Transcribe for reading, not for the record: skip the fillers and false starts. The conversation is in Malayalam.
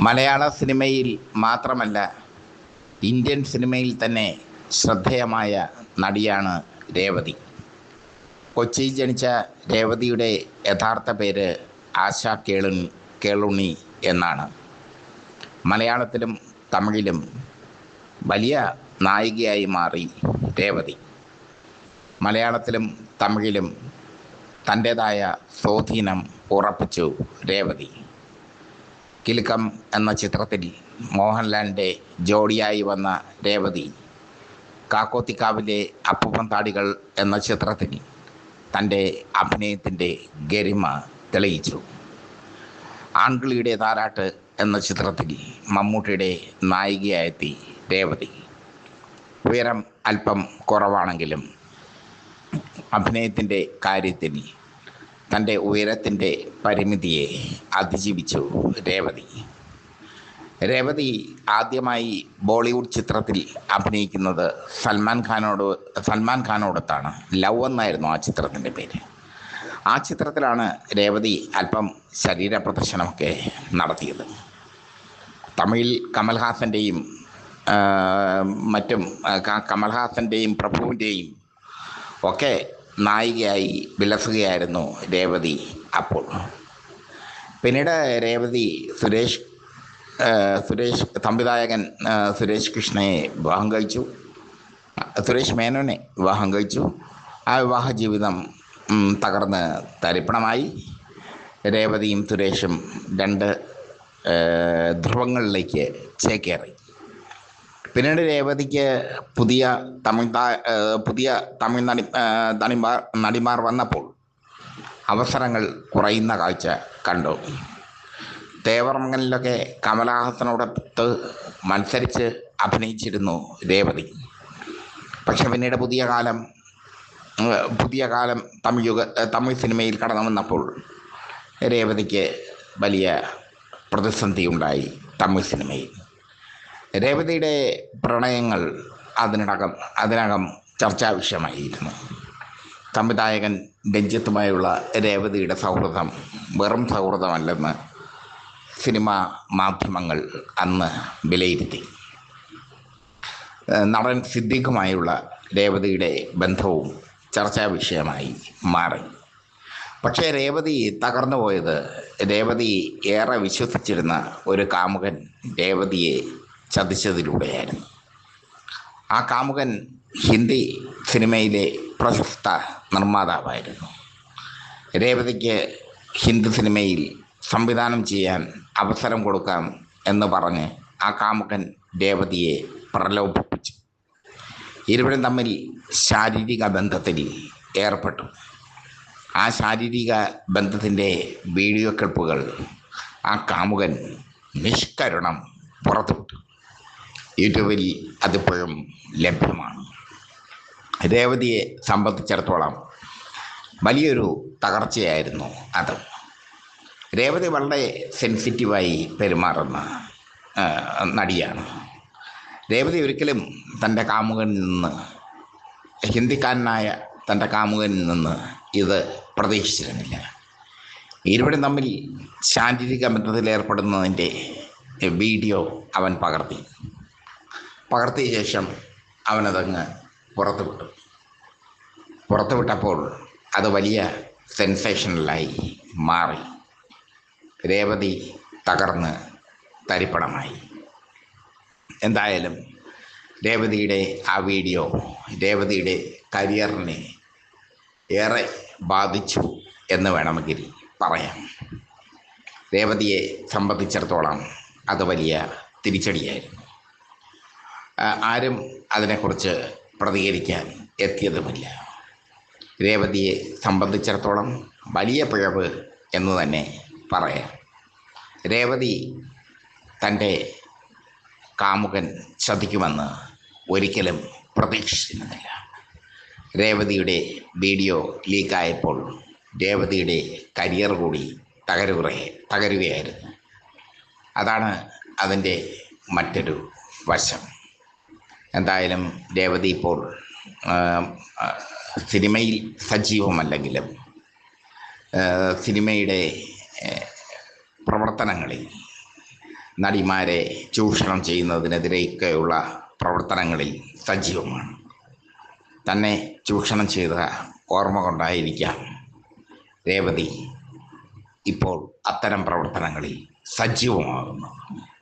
മലയാള സിനിമയിൽ മാത്രമല്ല, ഇന്ത്യൻ സിനിമയിൽ തന്നെ ശ്രദ്ധേയമായ നടിയാണ് രേവതി. കൊച്ചിയിൽ ജനിച്ച രേവതിയുടെ യഥാർത്ഥ പേര് ആശ കേളുണ്ണി എന്നാണ്. മലയാളത്തിലും തമിഴിലും വലിയ നായികയായി മാറി രേവതി. മലയാളത്തിലും തമിഴിലും തൻ്റേതായ സ്വാധീനം ഉറപ്പിച്ചു രേവതി. കിലുക്കം എന്ന ചിത്രത്തിൽ മോഹൻലാലിൻ്റെ ജോഡിയായി വന്ന രേവതി കാക്കോത്തിക്കാവിലെ അപ്പൂപ്പൻ താടികൾ എന്ന ചിത്രത്തിൽ തൻ്റെ അഭിനയത്തിൻ്റെ ഗരിമ തെളിയിച്ചു. ആൺകിളിയുടെ താരാട്ട് എന്ന ചിത്രത്തിൽ മമ്മൂട്ടിയുടെ നായികയായെത്തി രേവതി. ഉയരം അല്പം കുറവാണെങ്കിലും അഭിനയത്തിൻ്റെ കാര്യത്തിൽ തൻ്റെ ഉയരത്തിൻ്റെ പരിമിതിയെ അതിജീവിച്ചു രേവതി ആദ്യമായി ബോളിവുഡ് ചിത്രത്തിൽ അഭിനയിക്കുന്നത് സൽമാൻ ഖാനോടൊത്താണ്. ലവ് എന്നായിരുന്നു ആ ചിത്രത്തിൻ്റെ പേര്. ആ ചിത്രത്തിലാണ് രേവതി അല്പം ശരീര പ്രദർശനമൊക്കെ നടത്തിയത്. തമിഴിൽ കമൽഹാസൻ്റെയും പ്രഭുവിൻ്റെയും ഒക്കെ നായികയായി വിലസുകയായിരുന്നു രേവതി അപ്പോൾ. പിന്നീട് രേവതി സംവിധായകൻ സുരേഷ് മേനോനെ വിവാഹം കഴിച്ചു. ആ വിവാഹ ജീവിതം തകർന്ന് തരിപ്പണമായി. രേവതിയും സുരേഷും രണ്ട് ധ്രുവങ്ങളിലേക്ക് ചേക്കേറി. പിന്നീട് രേവതിക്ക് പുതിയ തമിഴ് നടിമാർ വന്നപ്പോൾ അവസരങ്ങൾ കുറയുന്ന കാഴ്ച കണ്ടു. തേവർമംഗലിലൊക്കെ കമലഹാസനോടൊത്ത് മത്സരിച്ച് അഭിനയിച്ചിരുന്നു രേവതി. പക്ഷെ പിന്നീട് പുതിയ കാലം തമിഴ് സിനിമയിൽ കടന്നു വന്നപ്പോൾ രേവതിക്ക് വലിയ പ്രതിസന്ധി ഉണ്ടായി തമിഴ് സിനിമയിൽ. രേവതിയുടെ പ്രണയങ്ങൾ അതിനകം ചർച്ചാ വിഷയമായിരുന്നു. സംവിധായകൻ രഞ്ജിത്തുമായുള്ള രേവതിയുടെ സൗഹൃദം വെറും സൗഹൃദമല്ലെന്ന് സിനിമാ മാധ്യമങ്ങൾ അന്ന് വിലയിരുത്തി. നടൻ സിദ്ദീഖുമായുള്ള രേവതിയുടെ ബന്ധവും ചർച്ചാ വിഷയമായി മാറി. പക്ഷേ രേവതി തകർന്നു പോയത് രേവതി ഏറെ വിശ്വസിച്ചിരുന്ന ഒരു കാമുകൻ രേവതിയെ ചതിച്ചതിലൂടെയായിരുന്നു. ആ കാമുകൻ ഹിന്ദി സിനിമയിലെ പ്രശസ്ത നിർമ്മാതാവായിരുന്നു. രേവതിക്ക് ഹിന്ദി സിനിമയിൽ സംവിധാനം ചെയ്യാൻ അവസരം കൊടുക്കാം എന്ന് പറഞ്ഞ് ആ കാമുകൻ രേവതിയെ പ്രലോഭിപ്പിച്ചു. ഇരുവരും തമ്മിൽ ശാരീരിക ബന്ധത്തിൽ ഏർപ്പെട്ടു. ആ ശാരീരിക ബന്ധത്തിൻ്റെ വീഡിയോ ക്ലിപ്പുകൾ ആ കാമുകൻ നിഷ്കരുണം പുറത്തുവിട്ടു. യൂട്യൂബിൽ അതിപ്പോഴും ലഭ്യമാണ്. രേവതിയെ സംബന്ധിച്ചിടത്തോളം വലിയൊരു തകർച്ചയായിരുന്നു അത്. രേവതി വളരെ സെൻസിറ്റീവായി പെരുമാറുന്ന നടിയാണ്. രേവതി ഒരിക്കലും തൻ്റെ കാമുകനിൽ നിന്ന്, ഹിന്ദിക്കാരനായ തൻ്റെ കാമുകനിൽ നിന്ന് ഇത് പ്രതീക്ഷിച്ചിരുന്നില്ല. ഇരുവരും തമ്മിൽ ശാരീരിക ബന്ധത്തിലേർപ്പെടുന്നതിൻ്റെ വീഡിയോ അവൻ പകർത്തിയ ശേഷം അവനതങ്ങ് പുറത്തുവിട്ടപ്പോൾ അത് വലിയ സെൻസേഷണലായി മാറി. രേവതി തകർന്ന് തരിപ്പണമായി. എന്തായാലും രേവതിയുടെ ആ വീഡിയോ രേവതിയുടെ കരിയറിനെ ഏറെ ബാധിച്ചു എന്ന് വേണമെങ്കിൽ പറയാം. രേവതിയെ സംബന്ധിച്ചിടത്തോളം അത് വലിയ തിരിച്ചടിയായിരുന്നു. ആരും അതിനെക്കുറിച്ച് പ്രതികരിക്കാൻ എത്തിയതുമില്ല. രേവതിയെ സംബന്ധിച്ചിടത്തോളം വലിയ പിഴവ് എന്ന് തന്നെ പറയാം. രേവതി തൻ്റെ കാമുകൻ ചതിക്കുമെന്ന് ഒരിക്കലും പ്രതീക്ഷിച്ചിരുന്നില്ല. രേവതിയുടെ വീഡിയോ ലീക്കായപ്പോൾ രേവതിയുടെ കരിയർ കൂടി തകരുകയായിരുന്നു. അതാണ് അതിൻ്റെ മറ്റൊരു വശം. എന്തായാലും രേവതി ഇപ്പോൾ സിനിമയിൽ സജീവമല്ലെങ്കിലും സിനിമയുടെ പ്രവർത്തനങ്ങളിൽ നടിമാരെ ചൂഷണം ചെയ്യുന്നതിനെതിരെയൊക്കെയുള്ള പ്രവർത്തനങ്ങളിൽ സജീവമാണ്. തന്നെ ചൂഷണം ചെയ്ത ഓർമ്മ കൊണ്ടായിരിക്കാം രേവതി ഇപ്പോൾ അത്തരം പ്രവർത്തനങ്ങളിൽ സജീവമാകുന്നത്.